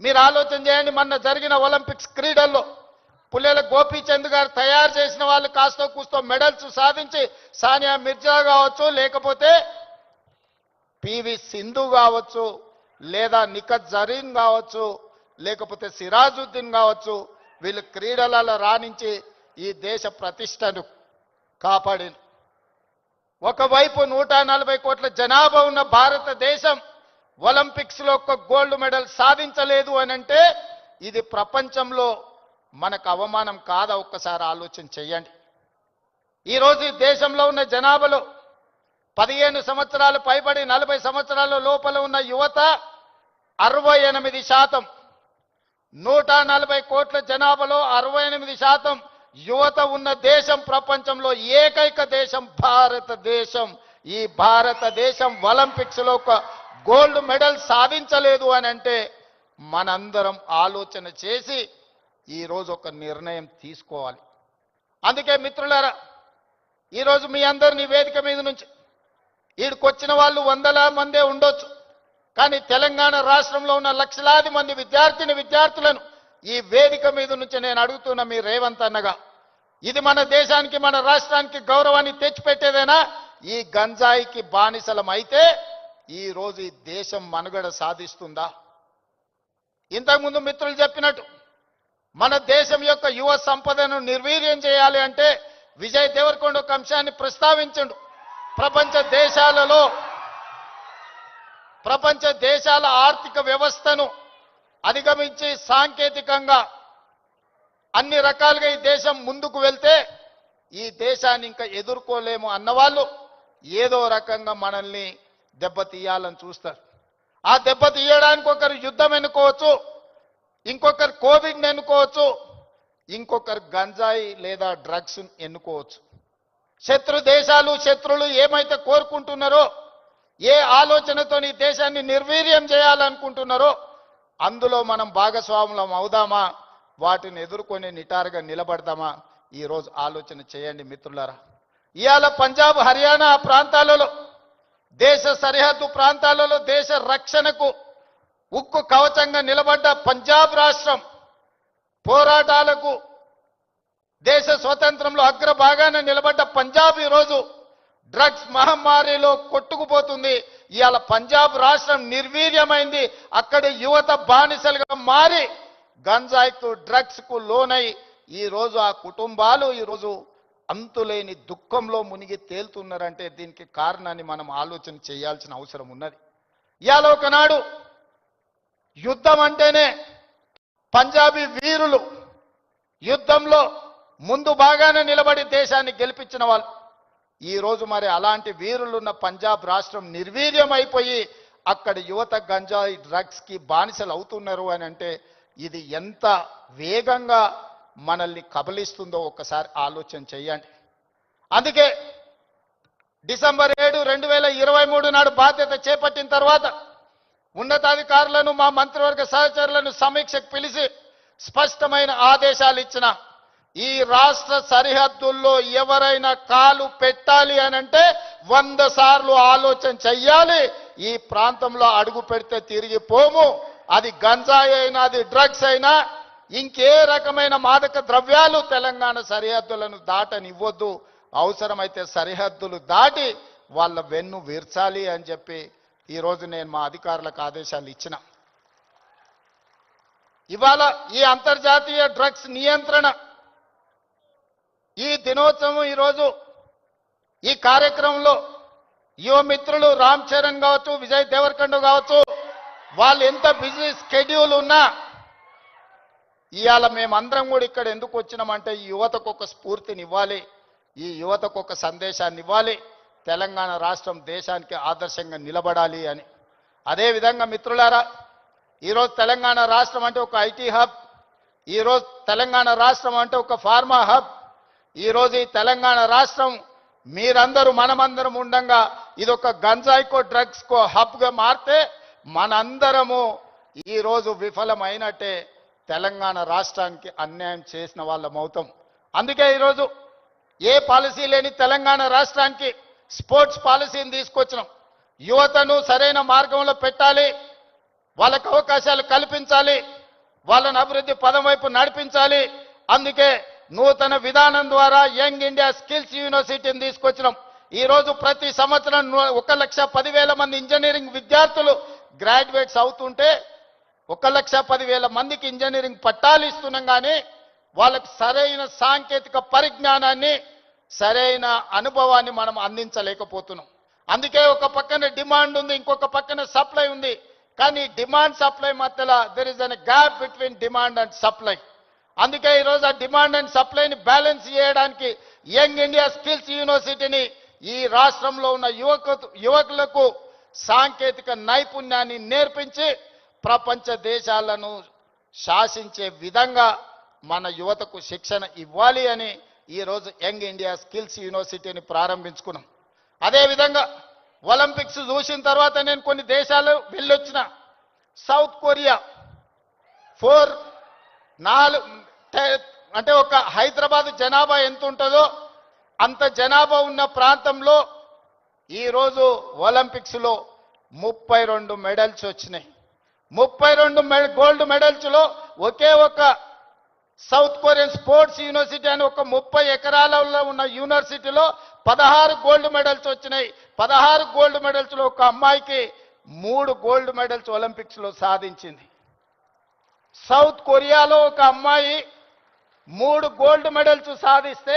మీరు ఆలోచన చేయండి, మొన్న జరిగిన ఒలింపిక్స్ క్రీడల్లో పుల్లెల గోపీచంద్ గారు తయారు చేసిన వాళ్ళు కాస్తో కూస్తో మెడల్స్ సాధించి సానియా మిర్జా కావచ్చు, లేకపోతే పివి సింధు కావచ్చు, లేదా నిఖత్ జరీన్ కావచ్చు, లేకపోతే సిరాజుద్దీన్ కావచ్చు, వీళ్ళు క్రీడలలో రాణించి ఈ దేశ ప్రతిష్టను కాపాడి ఒకవైపు 140 కోట్ల జనాభా ఉన్న భారతదేశం ఒలింపిక్స్లో ఒక్క గోల్డ్ మెడల్ సాధించలేదు అని అంటే ఇది ప్రపంచంలో మనకు అవమానం కాదా? ఒక్కసారి ఆలోచన చేయండి. ఈరోజు ఈ దేశంలో ఉన్న జనాభాలో 15 సంవత్సరాలు పైబడి 40 సంవత్సరాల లోపల ఉన్న యువత 68%. 140 కోట్ల జనాభాలో 68% యువత ఉన్న దేశం ప్రపంచంలో ఏకైక దేశం భారతదేశం. ఈ భారతదేశం ఒలింపిక్స్లో ఒక గోల్డ్ మెడల్ సాధించలేదు అని అంటే మనందరం ఆలోచన చేసి ఈరోజు ఒక నిర్ణయం తీసుకోవాలి. అందుకే మిత్రులారా, ఈరోజు మీ అందరినీ వేదిక మీద నుంచి ఈడికొచ్చిన వాళ్ళు 100ల మందే ఉండొచ్చు, కానీ తెలంగాణ రాష్ట్రంలో ఉన్న లక్షలాది మంది విద్యార్థులను ఈ వేదిక మీద నుంచి నేను అడుగుతున్న మీ రేవంత్ అన్నగా, ఇది మన దేశానికి మన రాష్ట్రానికి గౌరవాన్ని తెచ్చిపెట్టేదేనా? ఈ గంజాయికి బానిసలం అయితే ఈ రోజు ఈ దేశం మనుగడ సాధిస్తుందా? ఇంతకుముందు మిత్రులు చెప్పినట్టు మన దేశం యొక్క యువ సంపదను నిర్వీర్యం చేయాలి అంటే విజయ్ దేవరకొండ ఒక అంశాన్ని ప్రస్తావించండు. ప్రపంచ దేశాల ఆర్థిక వ్యవస్థను అధిగమించి సాంకేతికంగా అన్ని రకాలుగా ఈ దేశం ముందుకు వెళ్తే ఈ దేశాన్ని ఇంకా ఎదుర్కోలేము అన్నవాళ్ళు ఏదో రకంగా మనల్ని దెబ్బతీయాలని చూస్తారు. ఆ దెబ్బతీయడానికి ఒకరు యుద్ధం ఎన్నుకోవచ్చు, ఇంకొకరు కోవిడ్ ఎన్నుకోవచ్చు, ఇంకొకరు గంజాయి లేదా డ్రగ్స్ ఎన్నుకోవచ్చు. శత్రులు ఏమైతే కోరుకుంటున్నారో, ఏ ఆలోచనతో ఈ దేశాన్ని నిర్వీర్యం చేయాలనుకుంటున్నారో అందులో మనం భాగస్వాములం అవుదామా, వాటిని ఎదుర్కొని నిటారుగా నిలబడదామా? ఈరోజు ఆలోచన చేయండి మిత్రులారా. ఇవాళ పంజాబ్, హర్యానా ప్రాంతాలలో, దేశ సరిహద్దు ప్రాంతాలలో దేశ రక్షణకు ఉక్కు కవచంగా నిలబడ్డ పంజాబ్ రాష్ట్రం, పోరాటాలకు దేశ స్వతంత్రంలో అగ్రభాగాన నిలబడ్డ పంజాబ్ ఈరోజు డ్రగ్స్ మహమ్మారిలో కొట్టుకుపోతుంది. ఇవాళ పంజాబ్ రాష్ట్రం నిర్వీర్యమైంది. అక్కడి యువత బానిసలుగా మారి గంజాయికు డ్రగ్స్కు లోనై ఈరోజు ఆ కుటుంబాలు ఈరోజు అంతులేని దుఃఖంలో మునిగి తేలుతున్నారంటే దీనికి కారణాన్ని మనం ఆలోచన చేయాల్సిన అవసరం ఉన్నది. ఇవాళ ఒకనాడు యుద్ధం అంటేనే పంజాబీ వీరులు యుద్ధంలో ముందు బాగానే నిలబడి దేశాన్ని గెలిపించిన వాళ్ళు. ఈరోజు మరి అలాంటి వీరులున్న పంజాబ్ రాష్ట్రం నిర్వీర్యం అయిపోయి అక్కడి యువత గంజాయి డ్రగ్స్కి బానిసలు అవుతున్నారు అని అంటే ఇది ఎంత వేగంగా మనల్ని కబలిస్తుందో ఒక్కసారి ఆలోచన చేయండి. అందుకే డిసెంబర్ 7, 2023 నాడు బాధ్యత చేపట్టిన తర్వాత ఉన్నతాధికారులను, మా మంత్రివర్గ సహచరులను సమీక్షకు పిలిచి స్పష్టమైన ఆదేశాలు ఇచ్చిన. ఈ రాష్ట్ర సరిహద్దుల్లో ఎవరైనా కాలు పెట్టాలి అని అంటే 100 సార్లు ఆలోచన చెయ్యాలి. ఈ ప్రాంతంలో అడుగు పెడితే తిరిగి పోము. అది గంజాయి అయినా, అది డ్రగ్స్ అయినా, ఇంకే రకమైన మాదక ద్రవ్యాలు తెలంగాణ సరిహద్దులను దాటనివ్వద్దు. అవసరమైతే సరిహద్దులు దాటి వాళ్ళ వెన్ను విర్చాలి అని చెప్పి ఈరోజు నేను మా అధికారులకు ఆదేశాలు ఇచ్చిన. ఇవాళ ఈ అంతర్జాతీయ డ్రగ్స్ నియంత్రణ ఈ దినోత్సవం ఈరోజు ఈ కార్యక్రమంలో యువ మిత్రులు రామ్ చరణ్ కావచ్చు, విజయ్ దేవరకొండ కావచ్చు, వాళ్ళు ఎంత బిజీ స్కెడ్యూల్ ఉన్నా ఇవాళ మేమందరం కూడా ఇక్కడ ఎందుకు వచ్చినామంటే ఈ యువతకు ఒక స్ఫూర్తిని ఇవ్వాలి, ఈ యువతకు ఒక సందేశాన్ని ఇవ్వాలి, తెలంగాణ రాష్ట్రం దేశానికి ఆదర్శంగా నిలబడాలి అని. అదేవిధంగా మిత్రులారా, ఈరోజు తెలంగాణ రాష్ట్రం అంటే ఒక ఐటీ హబ్, ఈరోజు తెలంగాణ రాష్ట్రం అంటే ఒక ఫార్మా హబ్. ఈరోజు ఈ తెలంగాణ రాష్ట్రం మీరందరూ మనమందరం ఉండంగా ఇది ఒక గంజాయికో డ్రగ్స్కో హబ్గా మారితే మనందరము ఈరోజు విఫలమైనట్టే, తెలంగాణ రాష్ట్రానికి అన్యాయం చేసిన వాళ్ళం అవుతాం. అందుకే ఈరోజు ఏ పాలసీ లేని తెలంగాణ రాష్ట్రానికి స్పోర్ట్స్ పాలసీని తీసుకొచ్చినాం. యువతను సరైన మార్గంలో పెట్టాలి, వాళ్ళకు అవకాశాలు కల్పించాలి, వాళ్ళని అభివృద్ధి పదం వైపు నడిపించాలి. అందుకే నూతన విధానం ద్వారా యంగ్ ఇండియా స్కిల్స్ యూనివర్సిటీని తీసుకొచ్చినాం. ఈ రోజు ప్రతి సంవత్సరం 1,10,000 మంది ఇంజనీరింగ్ విద్యార్థులు గ్రాడ్యుయేట్స్ అవుతుంటే 1,10,000 మందికి ఇంజనీరింగ్ పట్టాలు ఇస్తున్నాం. కానీ వాళ్ళకి సరైన సాంకేతిక పరిజ్ఞానాన్ని, సరైన అనుభవాన్ని మనం అందించలేకపోతున్నాం. అందుకే ఒక పక్కన డిమాండ్ ఉంది, ఇంకొక పక్కన సప్లై ఉంది. కానీ డిమాండ్ సప్లై మధ్యలో there is an gap between demand and supply. అందుకే ఈరోజు ఆ డిమాండ్ అండ్ సప్లైని బ్యాలెన్స్ చేయడానికి యంగ్ ఇండియా స్కిల్స్ యూనివర్సిటీని ఈ రాష్ట్రంలో ఉన్న యువకులకు సాంకేతిక నైపుణ్యాన్ని నేర్పించి ప్రపంచ దేశాలను శాసించే విధంగా మన యువతకు శిక్షణ ఇవ్వాలి అని ఈరోజు యంగ్ ఇండియా స్కిల్స్ యూనివర్సిటీని ప్రారంభించుకున్నాం. అదేవిధంగా ఒలింపిక్స్ చూసిన తర్వాత నేను కొన్ని దేశాలు వెళ్ళొచ్చిన. సౌత్ కొరియా 4 అంటే ఒక హైదరాబాద్ జనాభా ఎంత ఉంటుందో అంత జనాభా ఉన్న ప్రాంతంలో ఈరోజు ఒలింపిక్స్లో 32 మెడల్స్ వచ్చినాయి. 32 గోల్డ్ మెడల్స్లో ఒకే ఒక సౌత్ కొరియన్ స్పోర్ట్స్ యూనివర్సిటీ అని ఒక 30 ఎకరాలలో ఉన్న యూనివర్సిటీలో 16 గోల్డ్ మెడల్స్ వచ్చినాయి. 16 గోల్డ్ మెడల్స్లో ఒక అమ్మాయికి 3 గోల్డ్ మెడల్స్ ఒలింపిక్స్లో సాధించింది. సౌత్ కొరియాలో ఒక అమ్మాయి 3 గోల్డ్ మెడల్స్ సాధిస్తే